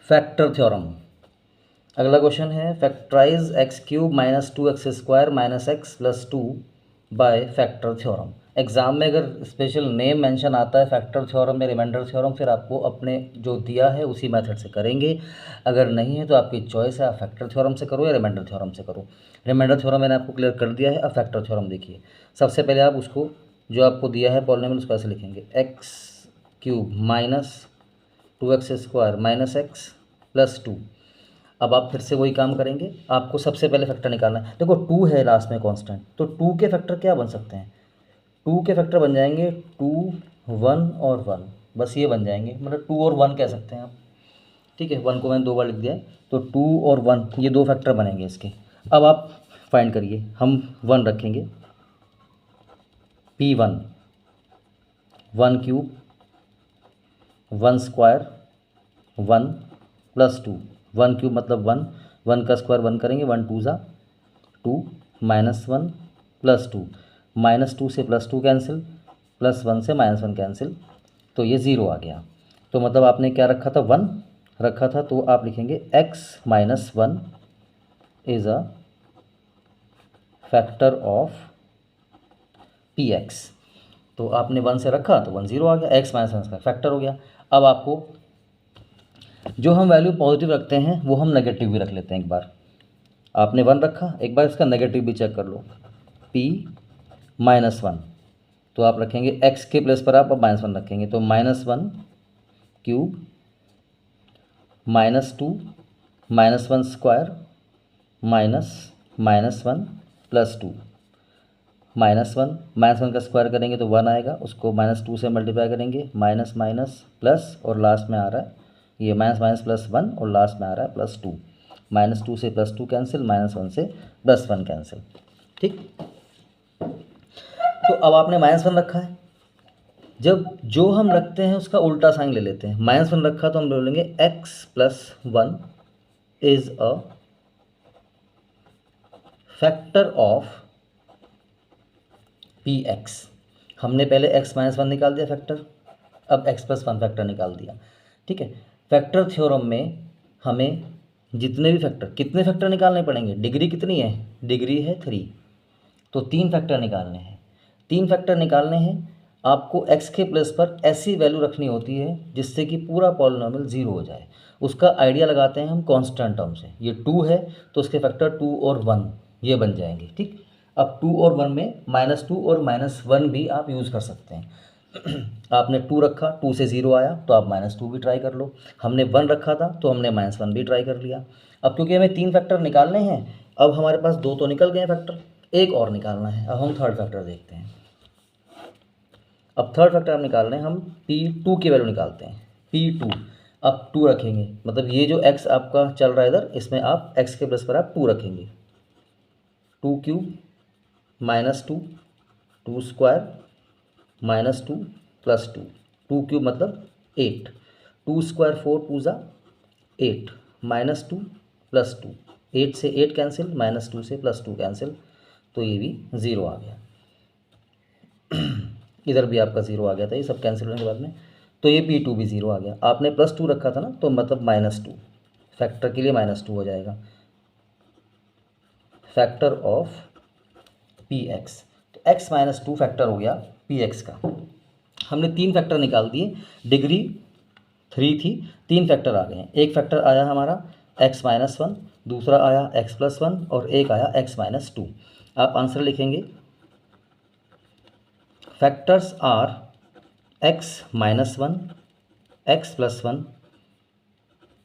Factor theorem. अगला question है factorise x cube minus 2x² minus x plus 2 by factor theorem. Exam में अगर special name mention आता है फैक्टर थ्योरम या रिमाइंडर थ्योरम, फिर आपको अपने जो दिया है उसी मेथड से करेंगे। अगर नहीं है तो आपकी चॉइस है, आप फैक्टर थ्योरम से करो या रिमाइंडर थ्योरम से करो। रिमाइंडर थ्योरम मैंने आपको क्लियर कर दिया है। अब फैक्टर थ्योरम देखिए, सबसे पहले आप उसको जो आपको दिया है पॉलिनोमियल उसको ऐसे लिखेंगे, x cube minus 2x² minus x plus 2। अब आप फिर से वही काम करेंगे, आपको सबसे पहले फैक्टर निकालना है। देखो 2 है लास्ट में कांस्टेंट, तो 2 के फैक्टर क्या बन सकते हैं, 2 के फैक्टर बन जाएंगे 2, 1 और 1, बस ये बन जाएंगे, मतलब 2 और 1 कह सकते हैं आप। ठीक है, 1 को मैंने 2 बार लिख दिया है, तो 2 और 1 ये 2 फैक्टर बनेंगे इसके। अब आप फाइंड करिए, हम 1 रखेंगे, P1 1 cube 1 square 1 plus 2, 1 cube मतलब 1, 1 का स्क्वायर 1 करेंगे, 1 2 ज़ा 2 माइनस 1 प्लस 2, माइनस 2 से प्लस 2 कैंसिल, प्लस 1 से माइनस 1 कैंसिल, तो ये 0 आ गया। तो मतलब आपने क्या रखा था, 1 रखा था, तो आप लिखेंगे x minus 1 is a factor of px। तो आपने 1 से रखा तो 1 0 आ गया, x माइनस 1 का फैक्टर हो गया। अब आपको जो हम वैल्यू पॉजिटिव रखते हैं वो हम नेगेटिव भी रख लेते हैं। एक बार आपने 1 रखा, एक बार इसका नेगेटिव भी चेक कर लो, p माइनस 1, तो आप रखेंगे x के प्लेस पर आप अब माइनस 1 रखेंगे, तो minus 1 cube minus 2 minus 1 square minus minus 1 plus 2, minus 1 का स्क्वायर करेंगे तो 1 आएगा, उसको माइनस 2 से मल्टीप्लाई करेंगे, माइनस माइनस प्लस, और लास्ट में आ रहा है ये माइनस माइनस प्लस 1, और लास्ट में आ रहा है प्लस 2, माइनस 2 से प्लस 2 कैंसिल, माइनस 1 से प्लस 1 कैंसिल। ठीक, तो अब आपने माइनस 1 रखा है, जब जो हम रखते हैं उसका उल्टा साइन ले लेते हैं। माइनस 1 रखा तो हम बोलेंगे x plus 1 is a factor of px। हमने पहले x माइनस 1 निकाल दिया फैक्टर, अब x प्लस 1 फैक्टर निकाल दिया। ठीक है, फैक्टर थ्योरम में हमें जितने भी फैक्टर, कितने फैक्टर निकालने पड़ेंगे, डिग्री कितनी है, डिग्री है 3, तो 3 फैक्टर निकालने हैं। 3 फैक्टर निकालने हैं, आपको x के प्लेस पर ऐसी वैल्यू रखनी होती है जिससे कि पूरा पॉलिनोमियल 0 हो जाए। उसका आइडिया लगाते हैं हम कांस्टेंट टर्म से। ये 2 है तो उसके फैक्टर 2 और 1 ये बन जाएंगे। ठीक, अब 2 और 1 में -2 और -1 भी आप यूज़ कर सकते हैं। आपने 2 रखा, 2 से 0 आया तो आप -2 भी ट्राई कर लो। हमने 1 रखा था तो हमने -1 भी ट्राई कर लिया। अब क्योंकि हमें 3 फैक्टर निकालने हैं, अब हमारे पास 2 तो निकल गए फैक्टर, एक और निकालना है। अब हम थर्ड फैक्टर देखते हैं। अब थर्ड फैक्टर हम निकाल रहे हैं, हम P2 की वैल्यू निकालते हैं। P2 अब 2 रखेंगे, मतलब ये जो x आपका चल रहा है इधर, इसमें आप x के प्लस पर आप 2 रखेंगे, 2 cube minus 2, 2 square minus 2 plus 2, 2 cube मतलब 8, 2 स्क्वायर 4 2 ज़ा 8, माइनस 2 प्लस 2, 8 से 8 कैंसिल, माइनस 2 से प्लस 2 कैंसिल, तो ये भी 0 आ गया। इधर भी आपका 0 आ गया था, ये सब कैंसिल होने के बाद में, तो ये P2 भी 0 आ गया। आपने +2 रखा था ना, तो मतलब -2, फैक्टर के लिए -2 हो जाएगा, फैक्टर ऑफ Px। तो x -2 फैक्टर हो गया Px का। हमने 3 फैक्टर निकाल दिए, डिग्री 3 थी, 3 फैक्टर आ गए हैं। एक फैक्टर आया हमारा x -1, दूसरा आया x + 1 और एक आया x -2। आप आंसर लिखेंगे, factors are x -1, x + 1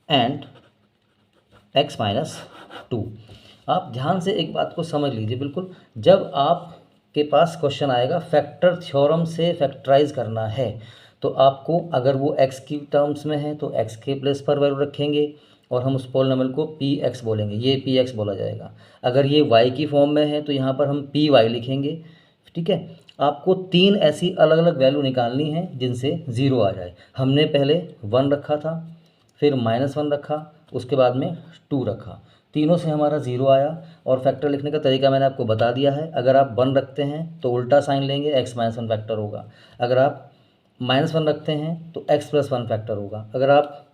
and x -2। आप ध्यान से एक बात को समझ लीजिए बिल्कुल, जब आपके पास क्वेश्चन आएगा फैक्टर थ्योरम से फैक्टराइज करना है, तो आपको अगर वो x की टर्म्स में है तो x के प्लेस पर वैल्यू रखेंगे और हम उस पॉलिनोमियल को px बोलेंगे, ये px बोला जाएगा। अगर ये y की फॉर्म में है तो यहाँ पर हम py लिखेंगे। ठीक है, आपको 3 ऐसी अलग अलग वैल्यू निकालनी है जिनसे 0 आ जाए। हमने पहले 1 रखा था, फिर -1 रखा, उसके बाद में 2 रखा, तीनों से हमारा 0 आया। और फैक्टर लिखने का तरीका मैंने आपको बता दिया है। अगर आप 1 रखते हैं तो उल्टा साइन लेंगे, x -1 फैक्टर होगा। अगर आप -1 रखते हैं तो x + 1 फैक्टर होगा। अगर आप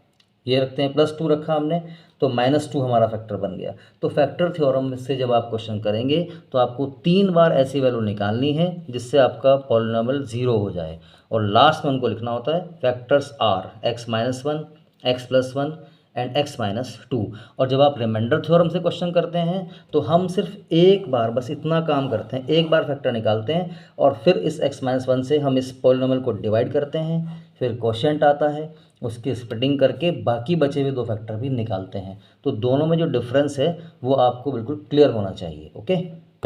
ये रखते हैं, +2 रखा हमने तो -2 हमारा फैक्टर बन गया। तो फैक्टर थ्योरम से जब आप क्वेश्चन करेंगे तो आपको 3 बार ऐसी वैल्यू निकालनी है जिससे आपका पॉलिनॉमियल 0 हो जाए, और लास्ट में उनको लिखना होता है factors are x-1, x+1 and x-2। और जब आप रिमाइंडर थ्योरम से क्वेश्चन करते हैं तो हम सिर्फ एक बार बस इतना काम करते हैं, एक बार फैक्टर निकालते हैं और फिर इस x-1 से हम इस पॉलिनॉमियल को डिवाइड करते हैं, फिर क्वोशिएंट आता है, उसकी स्प्लिटिंग करके बाकी बचे हुए 2 फैक्टर भी निकालते हैं। तो दोनों में जो डिफरेंस है वो आपको बिल्कुल क्लियर होना चाहिए। ओके।